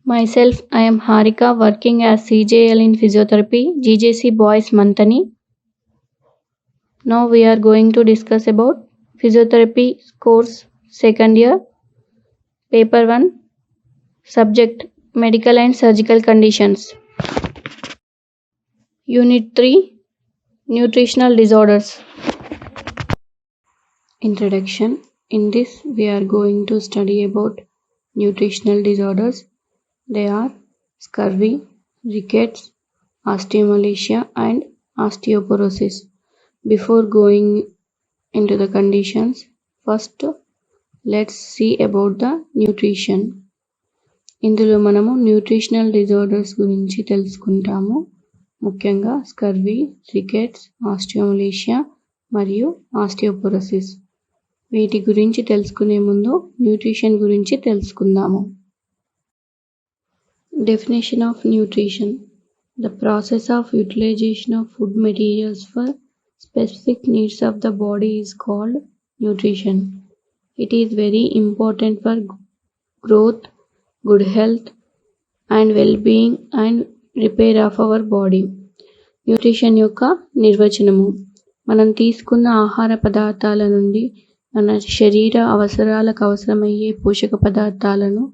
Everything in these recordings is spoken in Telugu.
Myself, I am Harika, working as CJL in physiotherapy, GJC Boys Mantani. Now we are going to discuss about physiotherapy course second year, paper 1, subject medical and surgical conditions. Unit 3, nutritional disorders. Introduction. In this we are going to study about nutritional disorders. They are scurvy, rickets, osteomalacia and osteoporosis. Before going into the conditions, first let's see about the nutrition. ఇందులో మనము న్యూట్రిషనల్ డిజార్డర్స్ గురించి తెలుసుకుంటాము. ముఖ్యంగా స్కర్వీ, రికెట్స్, ఆస్టియోమలేషియా మరియు ఆస్టియోపోరోసిస్. వీటి గురించి తెలుసుకునే ముందు న్యూట్రిషన్ గురించి తెలుసుకుందాము. Definition of nutrition. The process of utilization of food materials for specific needs of the body is called nutrition. It is very important for growth, good health and well-being and repair of our body. Nutrition యొక్క నిర్వచనము. మనం తీసుకున్న ఆహార పదార్థాల నుండి మన శరీర అవసరాలకు అవసరమయ్యే పోషక పదార్థాలను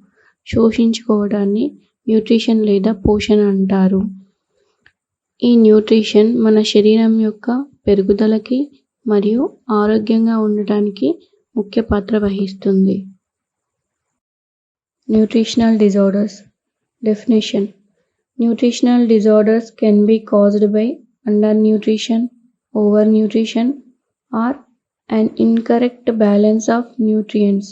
శోషించుకోవడాన్ని న్యూట్రిషన్ లేదా పోషణ అంటారు. ఈ న్యూట్రిషన్ మన శరీరం యొక్క పెరుగుదలకి మరియు ఆరోగ్యంగా ఉండటానికి ముఖ్య పాత్ర వహిస్తుంది. Nutritional disorders. Definition. Nutritional disorders can be caused by undernutrition, overnutrition or an incorrect balance of nutrients.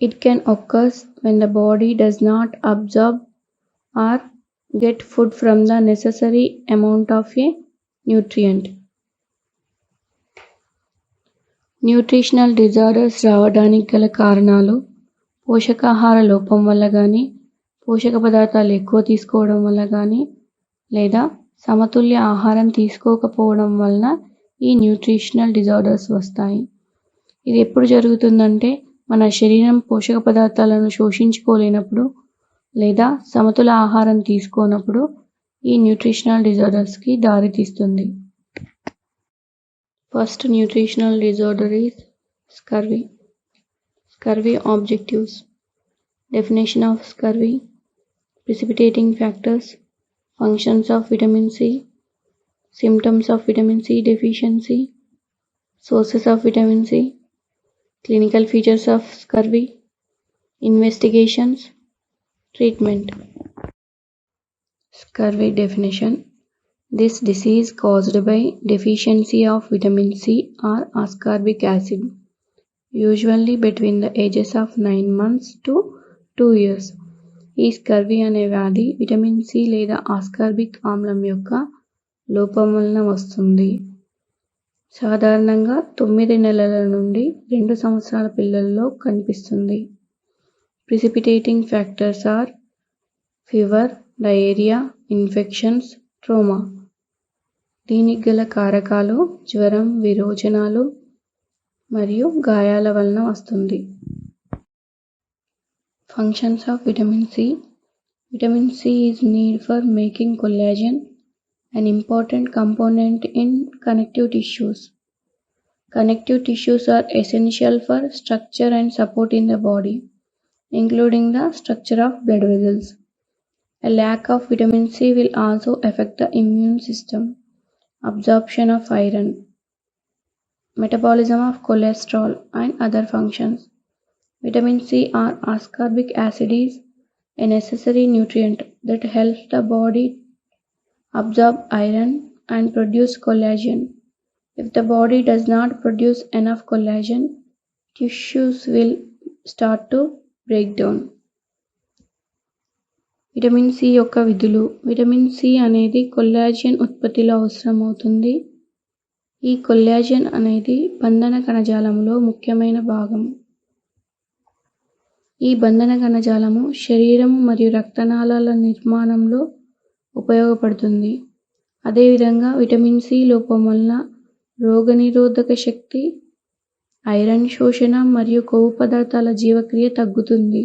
It can occur when the body does not absorb or get food from the necessary amount of a nutrient. Nutritional disorders రావడానికి గల కారణాలు పోషకాహార లోపం వల్ల కానీ, పోషక పదార్థాలు ఎక్కువ తీసుకోవడం వల్ల కానీ, లేదా సమతుల్య ఆహారం తీసుకోకపోవడం వలన ఈ న్యూట్రిషనల్ డిజార్డర్స్ వస్తాయి. ఇది ఎప్పుడు జరుగుతుందంటే మన శరీరం పోషక పదార్థాలను శోషించుకోలేనప్పుడు లేదా సమతుల ఆహారం తీసుకోనప్పుడు ఈ న్యూట్రిషనల్ డిజార్డర్స్కి దారితీస్తుంది. First nutritional disorder is scurvy. Scurvy objectives. Definition of scurvy. Precipitating factors, functions of vitamin C, symptoms of vitamin C deficiency, sources of vitamin C, clinical features of scurvy, investigations, treatment. Scurvy definition. This disease caused by deficiency of vitamin C or ascorbic acid, usually between the ages of 9 months to 2 years. ఈ స్కర్వీ అనే వ్యాధి విటమిన్ సి లేదా ఆస్కార్బిక్ ఆమ్లం యొక్క లోపం వలన వస్తుంది. సాధారణంగా 9 నెలల నుండి 2 సంవత్సరాల పిల్లల్లో కనిపిస్తుంది. Precipitating factors are fever, diarrhea, infections, trauma. దీనికి గల కారకాలు జ్వరం, విరోచనాలు మరియు గాయాల వలన వస్తుంది. Functions of vitamin C. Vitamin C is needed for making collagen, an important component in connective tissues. Connective tissues are essential for structure and support in the body, including the structure of blood vessels. A lack of vitamin C will also affect the immune system, absorption of iron, metabolism of cholesterol and other functions. Vitamin C or ascorbic acid is a necessary nutrient that helps the body absorb iron and produce collagen. If the body does not produce enough collagen, tissues will start to break down. Vitamin C యొక్క విధులు. విటమిన్ సి అనేది కొల్లాజెన్ ఉత్పత్తిలో అవసరమవుతుంది. ఈ కొల్లాజెన్ అనేది బంధన కణజాలంలో ముఖ్యమైన భాగం. ఈ బంధన కణజాలము శరీరం మరియు రక్తనాళాల నిర్మాణంలో ఉపయోగపడుతుంది. అదేవిధంగా విటమిన్ సి లోపం వలన రోగనిరోధక శక్తి, ఐరన్ శోషణ మరియు కొవ్వు పదార్థాల జీవక్రియ తగ్గుతుంది.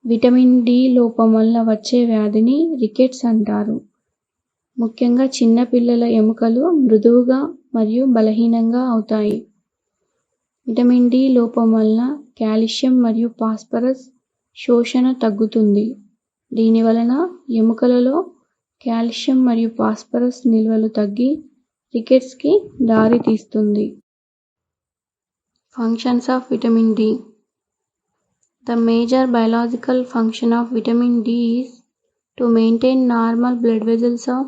విటమిన్ డి లోపం వల్ల వచ్చే వ్యాధిని రికెట్స్ అంటారు. ముఖ్యంగా చిన్న పిల్లల ఎముకలు మృదువుగా మరియు బలహీనంగా అవుతాయి. విటమిన్ డి లోపం వల్ల కాల్షియం మరియు ఫాస్ఫరస్ శోషణ తగ్గుతుంది. దీని వలన ఎముకలలో కాల్షియం మరియు ఫాస్ఫరస్ నిల్వలు తగ్గి రికెట్స్కి దారితీస్తుంది. Functions of vitamin D. The major biological function of vitamin D is to maintain normal blood vessels of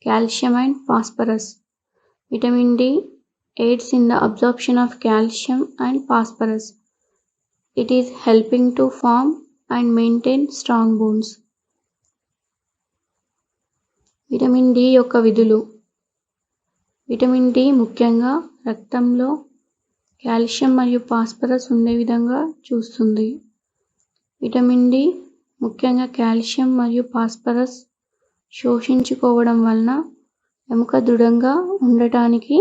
calcium and phosphorus. Vitamin D aids in the absorption of calcium and phosphorus. It is helping to form and maintain strong bones. Vitamin D యొక్క విధులు. విటమిన్ డి ముఖ్యంగా రక్తంలో కాల్షియం మరియు ఫాస్ఫరస్ ఉండే విధంగా చూస్తుంది. విటమిన్ డి ముఖ్యంగా కాల్షియం మరియు ఫాస్ఫరస్ శోషించుకోవడం వలన ఎముక దృఢంగా ఉండటానికి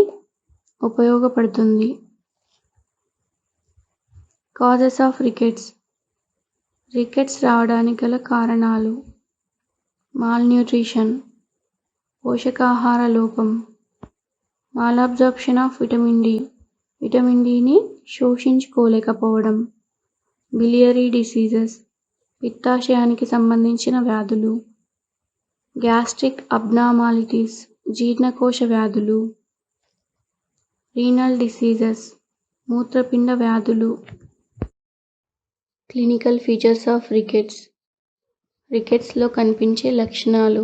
ఉపయోగపడుతుంది. Causes of rickets. రికెట్స్ రావడానికి గల కారణాలు: మాల్న్యూట్రిషన్, పోషకాహార లోపం, malabsorption of vitamin D, vitamin డిని శోషించుకోలేకపోవడం, బిలియరీ డిసీజెస్, పిత్తాశయానికి సంబంధించిన వ్యాధులు, గ్యాస్ట్రిక్ అబ్నార్మాలిటీస్, జీర్ణకోశ వ్యాధులు, రీనల్ డిసీజెస్, మూత్రపిండ వ్యాధులు. Clinical features of rickets. రికెట్స్లో కనిపించే లక్షణాలు: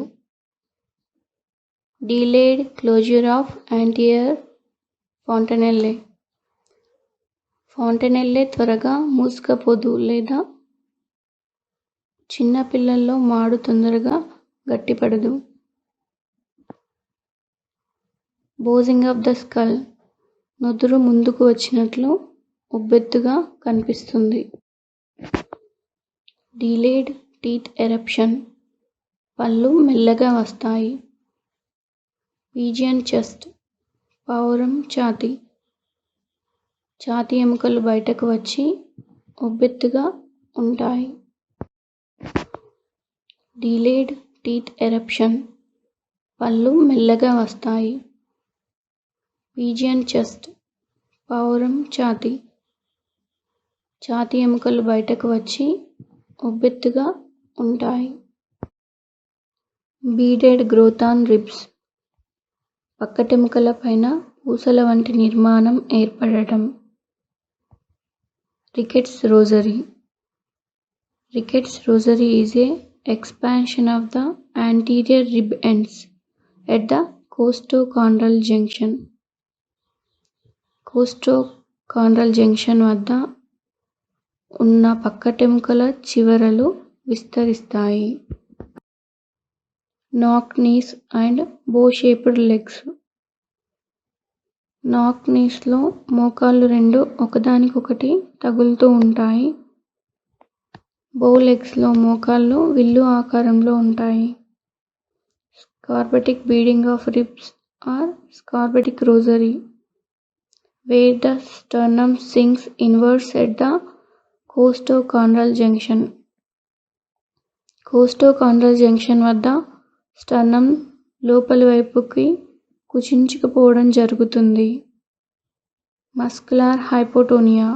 delayed closure of anterior fontanelle. Fontanelle త్వరగా మూసుకుపోదు లేదా చిన్న పిల్లల్లో మాడు తొందరగా గట్టిపడదు. Bossing of the skull. నుదురు ముందుకు వచ్చినట్లు ఉబ్బెత్తుగా కనిపిస్తుంది. Delayed teeth eruption. పళ్ళు మెల్లగా వస్తాయి. Pigeon chest. పావురం ఛాతీ. ఛాతీ ఎముకలు బయటకు వచ్చి ఉబ్బెత్తుగా ఉంటాయి. Delayed teeth eruption. పళ్ళు మెల్లగా వస్తాయి. Pigeon chest. పావురం ఛాతీ. ఛాతీ ఎముకలు బయటకు వచ్చి ఉబ్బెత్తుగా ఉంటాయి. Beaded growth on ribs. పక్కటెముకల పైన పూసల వంటి నిర్మాణం ఏర్పడటం. Rickets rosary. Rickets rosary is a expansion of the anterior rib ends at the costochondral junction. Costochondral junction వద్ద ఉన్న పక్కటెముకల చివరలు విస్తరిస్తాయి. Knock knees and bow shaped legs. Knock నీస్లో మోకాళ్ళు రెండు ఒకదానికొకటి తగులుతూ ఉంటాయి. బో లెగ్స్లో మోకాళ్ళు విల్లు ఆకారంలో ఉంటాయి. Scorbutic beading of ribs or scorbutic rosary, where the sternum sinks inwards at the costochondral junction. Costochondral junction వద్ద స్టర్నం లోపలి వైపుకి కుచించుకుపోవడం జరుగుతుంది. Muscular hypotonia.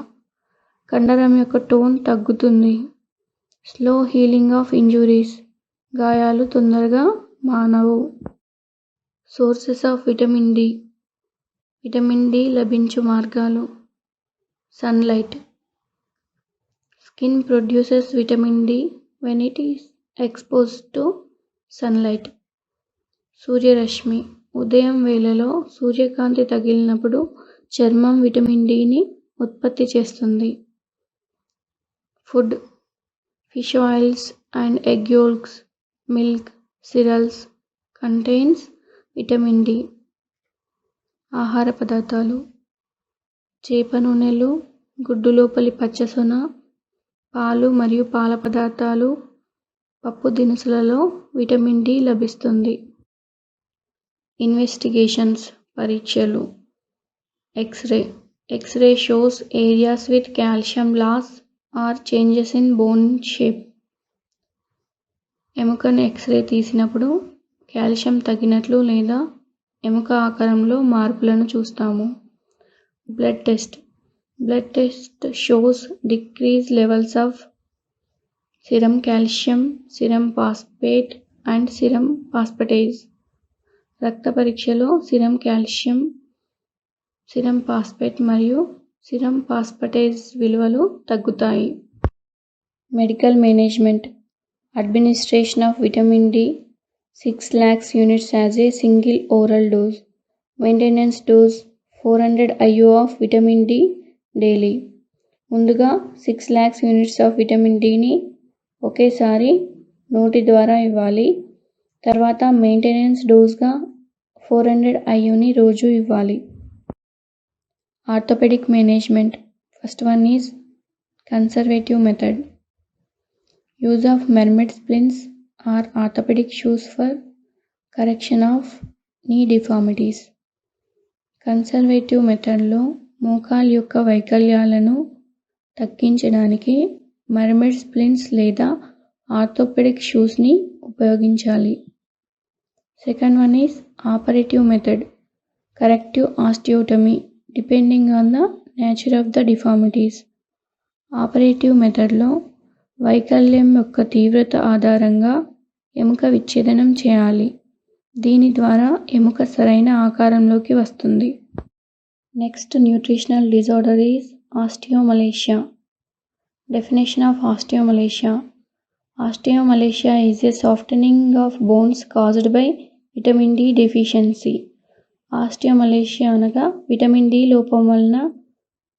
కండరం యొక్క టోన్ తగ్గుతుంది. Slow healing of injuries. గాయాలు తొందరగా మానవు. Sources of vitamin D. Vitamin D లభించు మార్గాలు: sunlight. Skin produces vitamin D when it is exposed to sunlight. సూర్యరశ్మి. ఉదయం వేళలో సూర్యకాంతి తగిలినప్పుడు చర్మం విటమిన్ డిని ఉత్పత్తి చేస్తుంది. Food. Fish oils and egg yolks, milk, cereals contains vitamin D. ఆహార పదార్థాలు: చేప నూనెలు, గుడ్డు లోపలి పచ్చసొన, పాలు మరియు పాల పదార్థాలు, పప్పు దినుసులలో విటమిన్ డి లభిస్తుంది. ఇన్వెస్టిగేషన్స్ పరీక్షలు. X-ray. X-ray shows areas with calcium loss or changes in bone shape. ఎముకను ఎక్స్రే తీసినప్పుడు కాల్షియం తగ్గినట్లు లేదా ఎముక ఆకారంలో మార్పులను చూస్తాము. Blood test shows decrease levels of serum calcium, serum phosphate and serum phosphatase. రక్త పరీక్షలో సిరం కాల్షియం, సిరం ఫాస్ఫేట్ మరియు సిరం ఫాస్ఫటేజ్ విలువలు తగ్గుతాయి. Medical management administration of vitamin D 6 lakhs units as a single oral dose. Maintenance dose 400 IU of vitamin D daily. ముందుగా 6 lakhs units of vitamin Dని ఒకేసారి నోటి ద్వారా ఇవ్వాలి. తర్వాత మెయింటెనెన్స్ డోస్గా 400 IUని రోజు ఇవ్వాలి. Orthopaedic management first one is conservative method. Use of mermaid splints or orthopaedic shoes for correction of knee deformities. Conservative మెథడ్లో మోకాలు యొక్క వైకల్యాలను తగ్గించడానికి మెర్మెడ్ స్ప్లిన్స్ లేదా ఆర్థోపెడిక్ షూస్ని ఉపయోగించాలి. Second one is operative method. Corrective osteotomy depending on the nature of the deformities. Operative మెథడ్లో వైకల్యం యొక్క తీవ్రత ఆధారంగా ఎముక విచ్ఛేదనం చేయాలి. దీని ద్వారా ఎముక సరైన ఆకారంలోకి వస్తుంది. Next nutritional disorder is osteomalacia. Definition of osteomalacia. Osteomalacia is a softening of bones caused by vitamin D deficiency. Osteomalacia అనగా విటమిన్ డి లోపం వలన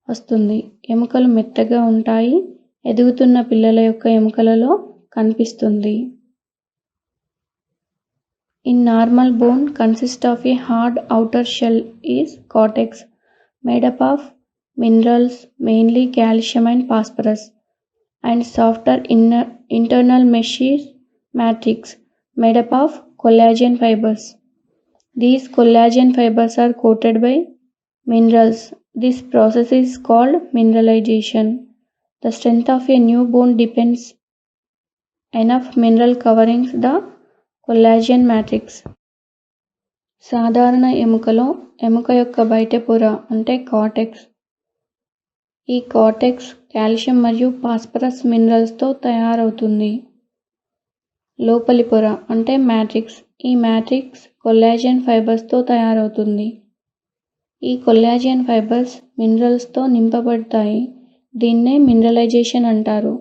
వస్తుంది. ఎముకలు మెత్తగా ఉంటాయి. ఎదుగుతున్న పిల్లల యొక్క ఎముకలలో కనిపిస్తుంది. In normal bone consists of a hard outer shell is cortex made up of minerals mainly calcium and phosphorus and softer internal mesh is matrix made up of collagen fibers. These collagen fibers are coated by minerals. This process is called mineralization. The strength of a new bone depends enough mineral covering the collagen matrix. సాధారణ ఎముకలో ఎముక యొక్క బయట పొర అంటే కార్టెక్స్. ఈ కార్టెక్స్ కాల్షియం మరియు ఫాస్ఫరస్ మినరల్స్తో తయారవుతుంది. లోపలి పొర అంటే మ్యాట్రిక్స్. ఈ మ్యాట్రిక్స్ కొల్లాజెన్ ఫైబర్స్తో తయారవుతుంది. ఈ కొల్లాజెన్ ఫైబర్స్ మినరల్స్తో నింపబడతాయి. దీన్నే మినరలైజేషన్ అంటారు.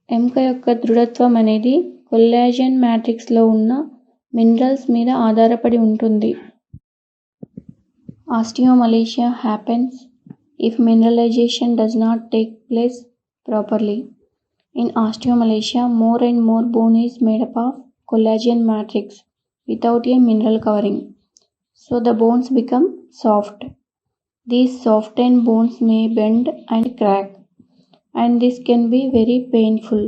ఎముక యొక్క దృఢత్వం అనేది కొల్లాజెన్ మ్యాట్రిక్స్లో ఉన్న మినరల్స్ మీద ఆధారపడి ఉంటుంది. Osteomalacia happens if mineralization does not take place properly. In osteomalacia, more and more bone is made up of collagen matrix without a mineral covering. So the bones become soft. These softened bones may bend and crack, and this can be very painful.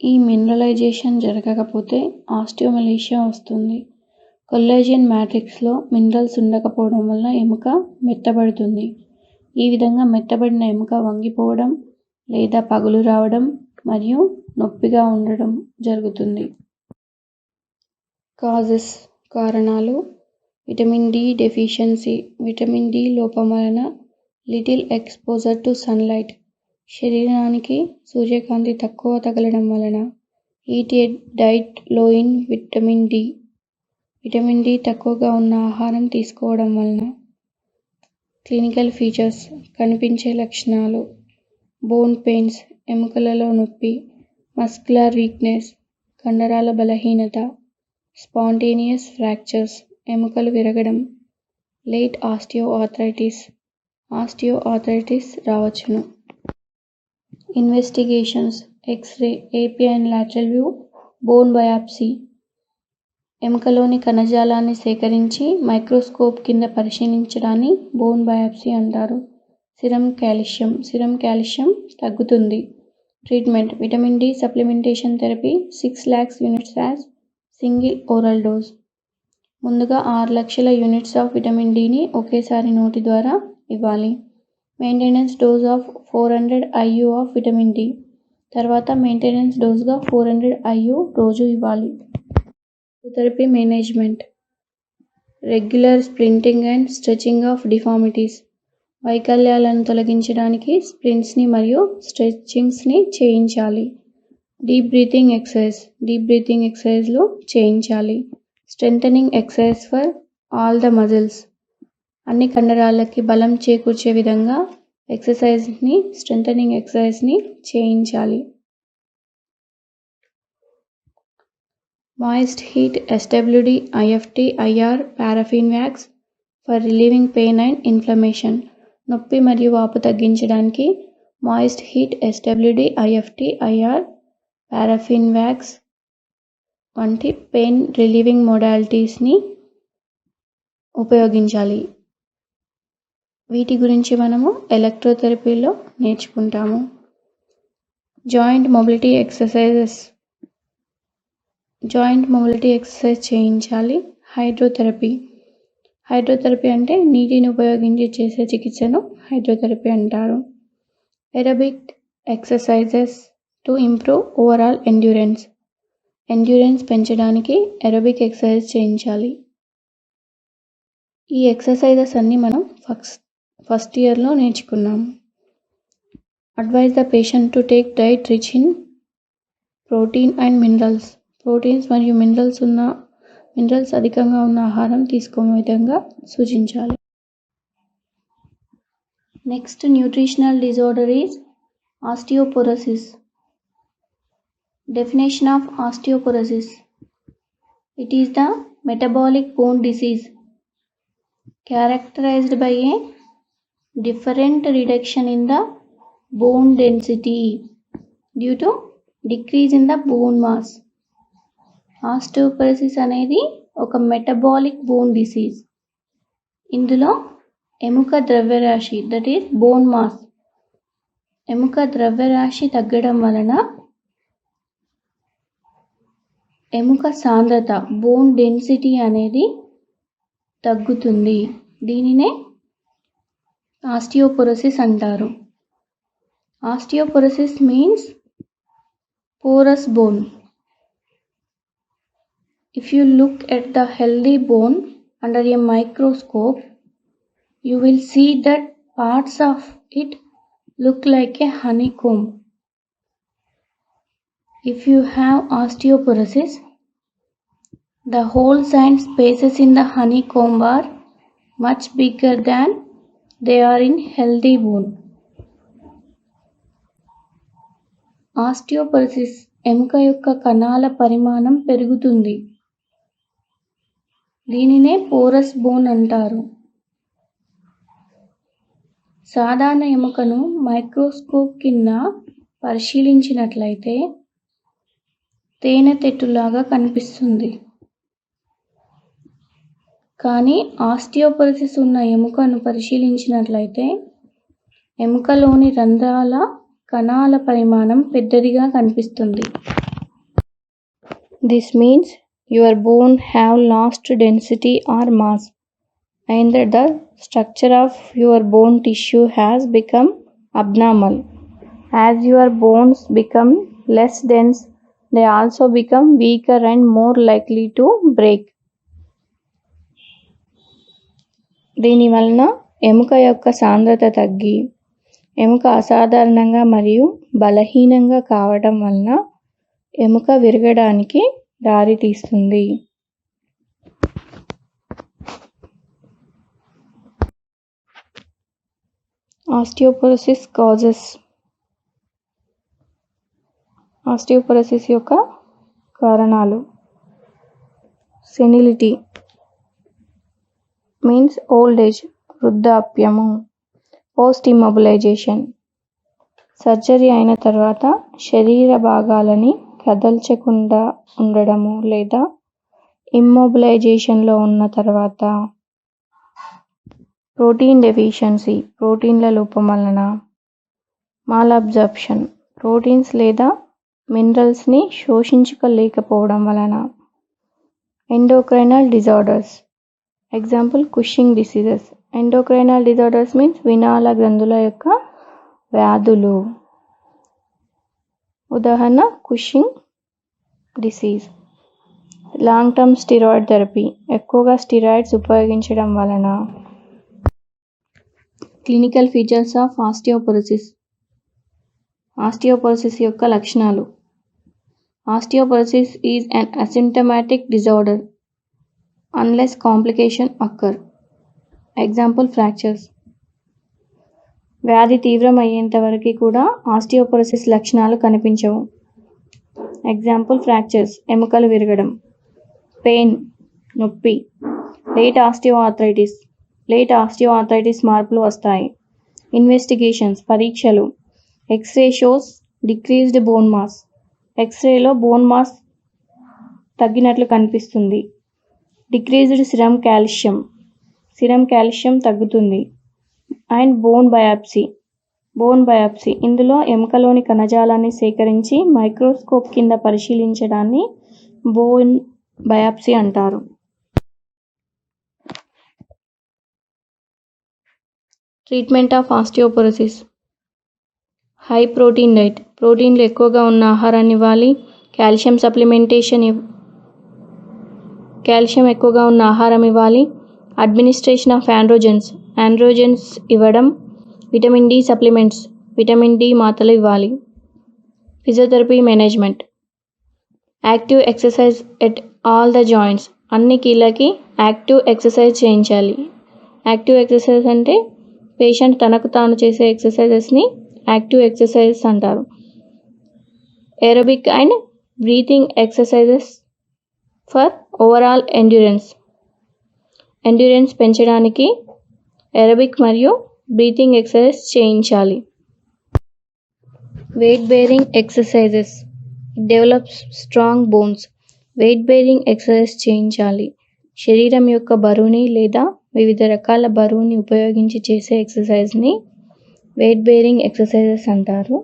ఈ మినరలైజేషన్ జరగకపోతే ఆస్టియోమలేషియా వస్తుంది. కొల్లాజెన్ మ్యాట్రిక్స్లో మినరల్స్ ఉండకపోవడం వల్ల ఎముక మెత్తబడుతుంది. ఈ విధంగా మెత్తబడిన ఎముక వంగిపోవడం లేదా పగులు రావడం మరియు నొప్పిగా ఉండడం జరుగుతుంది. కాజెస్ కారణాలు vitamin D deficiency. Vitamin D లోపం వలన లిటిల్ ఎక్స్పోజర్ టు సన్లైట్. శరీరానికి సూర్యకాంతి తక్కువ తగలడం వలన. Eat a diet low in vitamin D. Vitamin D తక్కువగా ఉన్న ఆహారం తీసుకోవడం వలన. క్లినికల్ ఫీచర్స్ కనిపించే లక్షణాలు బోన్ పెయిన్స్ ఎముకలలో నొప్పి, మస్కులర్ వీక్నెస్ కండరాల బలహీనత, స్పాంటేనియస్ ఫ్రాక్చర్స్ ఎముకలు విరగడం, లేట్ ఆస్టియోఆర్థరైటిస్ రావచ్చును. Investigations X-ray, AP and lateral view, bone biopsy. ఎముకలోని కణజాలాన్ని సేకరించి మైక్రోస్కోప్ కింద పరిశీలించడాన్ని బోన్ బయాప్సీ అంటారు. సిరం కాల్షియం తగ్గుతుంది. Treatment vitamin D supplementation therapy 6 lakhs units as single oral dose. ముందుగా 6 లక్షల యూనిట్స్ ఆఫ్ విటమిన్ డిని ఒకేసారి నోటి ద్వారా ఇవ్వాలి. Maintenance dose of 400 IU of vitamin D. తర్వాత మెయింటెనెన్స్ డోస్గా 400 IU రోజు ఇవ్వాలి. Physiotherapy management, regular splinting and stretching of deformities. వైకల్యాలను తొలగించడానికి స్ప్రింట్స్ని మరియు స్ట్రెచింగ్స్ని చేయించాలి. డీప్ బ్రీతింగ్ ఎక్సర్సైజ్లు చేయించాలి. Strengthening exercise for all the muscles. అన్ని కండరాలకి బలం చేకూర్చే విధంగా స్ట్రెంథనింగ్ ఎక్సర్సైజ్ని చేయించాలి. Moist heat SWD, IFT, IR, paraffin wax for relieving pain and inflammation. నొప్పి మరియు వాపు తగ్గించడానికి moist heat SWD, IFT, IR, paraffin wax వంటి పెయిన్ రిలీవింగ్ మోడాలిటీస్ని ఉపయోగించాలి. వీటి గురించి మనము ఎలక్ట్రోథెరపీలో నేర్చుకుంటాము. జాయింట్ మొబిలిటీ ఎక్సర్సైజ్ చేయించాలి. హైడ్రోథెరపీ అంటే నీటిని ఉపయోగించి చేసే చికిత్సను హైడ్రోథెరపీ అంటారు. Aerobic exercises to improve overall endurance పెంచడానికి ఎరోబిక్ ఎక్సర్సైజ్ చేయించాలి. ఈ ఎక్సర్సైజెస్ అన్నీ మనం ఫస్ట్ ఇయర్లో నేర్చుకున్నాము. Advise the patient to take diet rich in protein and minerals. Proteins మరియు మినరల్స్ అధికంగా ఉన్న ఆహారం తీసుకోని విధంగా సూచించాలి. Next nutritional disorder is osteoporosis. Definition of osteoporosis. It is the metabolic bone disease characterized by a different reduction in the bone density due to decrease in the bone mass. Osteoporosis అనేది ఒక మెటబాలిక్ బోన్ డిసీజ్. ఇందులో ఎముక ద్రవ్యరాశి దట్ ఈస్ బోన్ మాస్, ఎముక ద్రవ్యరాశి తగ్గడం వలన ఎముక సాంద్రత బోన్ డెన్సిటీ అనేది తగ్గుతుంది. దీనినే ఆస్టియోపోరోసిస్ అంటారు. Osteoporosis means porous bone. If you look at the healthy bone under a microscope, you will see that parts of it look like a honeycomb. If you have osteoporosis, the holes and spaces in the honeycomb are much bigger than they are in healthy bone. Osteoporosis ఎముక యొక్క కణాల పరిమాణం పెరుగుతుంది. దీనినే పోరస్ బోన్ అంటారు. సాధారణ ఎముకను మైక్రోస్కోప్ కింద పరిశీలించినట్లయితే తేనెతెట్టులాగా కనిపిస్తుంది. కానీ ఆస్టియోపోరోసిస్ ఉన్న ఎముకను పరిశీలించినట్లయితే ఎముకలోని రంధ్రాల కణాల పరిమాణం పెద్దదిగా కనిపిస్తుంది. This means your bone have lost density or mass and that the structure of your bone tissue has become abnormal. As your bones become less dense, they also become weaker and more likely to break. దీని వలన ఎముక యొక్క సాంద్రత తగ్గి ఎముక అసాధారణంగా మరియు బలహీనంగా కావడం వలన ఎముక విరగడానికి దారితీస్తుంది. Osteoporosis causes. ఆస్టియోపోరోసిస్ యొక్క కారణాలు. సెనిలిటీ మీన్స్ ఓల్డ్ ఏజ్, వృద్ధాప్యము. పోస్ట్ ఇమ్మొబిలైజేషన్, సర్జరీ అయిన తర్వాత శరీర భాగాలని కదల్చకుండా ఉండడము లేదా ఇమ్మొబిలైజేషన్లో ఉన్న తర్వాత. ప్రోటీన్ డెఫిషియన్సీ, ప్రోటీన్ల లోపం వలన. మాల్అబ్జార్ప్షన్, ప్రోటీన్స్ లేదా మినరల్స్ని శోషించుకోలేకపోవడం వలన. Endocrinal disorders, example Cushing diseases. Endocrinal disorders means వినాళ గ్రంథుల యొక్క వ్యాధులు. ఉదాహరణ Cushing disease. Long term steroid therapy, ఎక్కువగా స్టిరాయిడ్స్ ఉపయోగించడం వలన. Clinical features of osteoporosis. Osteoporosis యొక్క లక్షణాలు. Osteoporosis is an asymptomatic disorder unless complication occur. Example fractures. వ్యాధి తీవ్రమయ్యేంత వరకు కూడా ఆస్టియోపొరోసిస్ లక్షణాలు కనిపించవు. ఎగ్జాంపుల్ ఫ్రాక్చర్స్, ఎముకలు విరగడం. పెయిన్, నొప్పి. లేట్ ఆస్టియోఆర్థరైటిస్ మార్పులు వస్తాయి. ఇన్వెస్టిగేషన్స్, పరీక్షలు. X-ray shows decreased bone mass. ఎక్స్రేలో బోన్ మాస్ తగ్గినట్లు కనిపిస్తుంది. డిక్రీజ్డ్ సిరమ్ కాల్షియం తగ్గుతుంది. అండ్ బోన్ బయాప్సీ, ఇందులో ఎముకలోని కణజాలాన్ని సేకరించి మైక్రోస్కోప్ కింద పరిశీలించడాన్ని బోన్ బయాప్సీ అంటారు. Treatment of osteoporosis. High protein diet, ప్రోటీన్లు ఎక్కువగా ఉన్న ఆహారాన్ని ఇవ్వాలి. కాల్షియం ఎక్కువగా ఉన్న ఆహారం ఇవ్వాలి. అడ్మినిస్ట్రేషన్ ఆఫ్ ఆండ్రోజెన్స్ ఇవ్వడం. Vitamin D supplements, vitamin D మాత్రలు ఇవ్వాలి. Physiotherapy management. Active exercise at all the joints, అన్ని కీళ్ళకి యాక్టివ్ ఎక్సర్సైజ్ చేయించాలి. యాక్టివ్ ఎక్సర్సైజ్ అంటే పేషెంట్ తనకు తాను చేసే ఎక్సర్సైజెస్ని యాక్టివ్ ఎక్సర్సైజెస్ అంటారు. Aerobic and breathing exercises for overall endurance పెంచడానికి ఏరోబిక్ మరియు బ్రీతింగ్ ఎక్సర్సైజ్ చేయించాలి. Weight bearing exercises develops strong bones. Weight bearing exercise చేయించాలి. శరీరం యొక్క బరువుని లేదా వివిధ రకాల బరువుని ఉపయోగించి చేసే ఎక్సర్సైజ్ని వెయిట్ బేరింగ్ ఎక్సర్సైజెస్ అంటారు.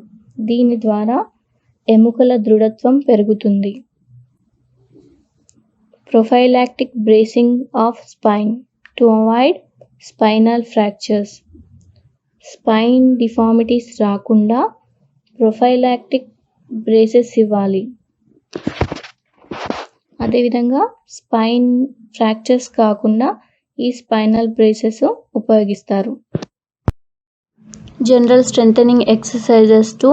దీని ద్వారా ఎముకల దృఢత్వం పెరుగుతుంది. Prophylactic bracing of spine to avoid spinal fractures. Spine deformities రాకుండా ప్రొఫైలాక్టిక్ బ్రేసెస్ ఇవ్వాలి. అదేవిధంగా స్పైన్ ఫ్రాక్చర్స్ కాకుండా ఈ స్పైనల్ బ్రేసెస్ ఉపయోగిస్తారు. General strengthening exercises to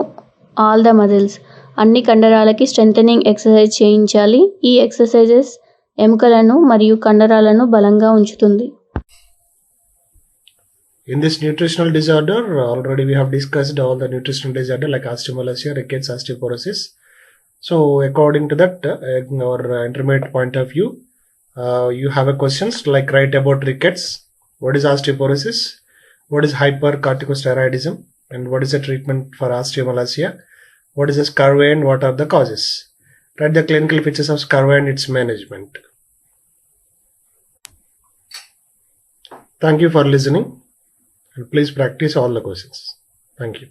all the muscles. అన్ని కండరాలకి స్ట్రెంథెనింగ్ ఎక్సర్సైజ్ చేయించాలి. ఈ ఎక్సర్సైజెస్ ఎముకలను మరియు కండరాలను బలంగా ఉంచుతుంది. In this nutritional disorder, already we have discussed all the nutritional disorder like osteomalacia, rickets, osteoporosis. So according to that, in our intermediate point of view, you have a questions like write about rickets, what is osteoporosis, what is hypercorticosteroidism, and what is the treatment for osteomalacia, what is the scurvy and what are the causes. Write the clinical features of scurvy and its management. Thank you for listening. And please practice all the questions. Thank you.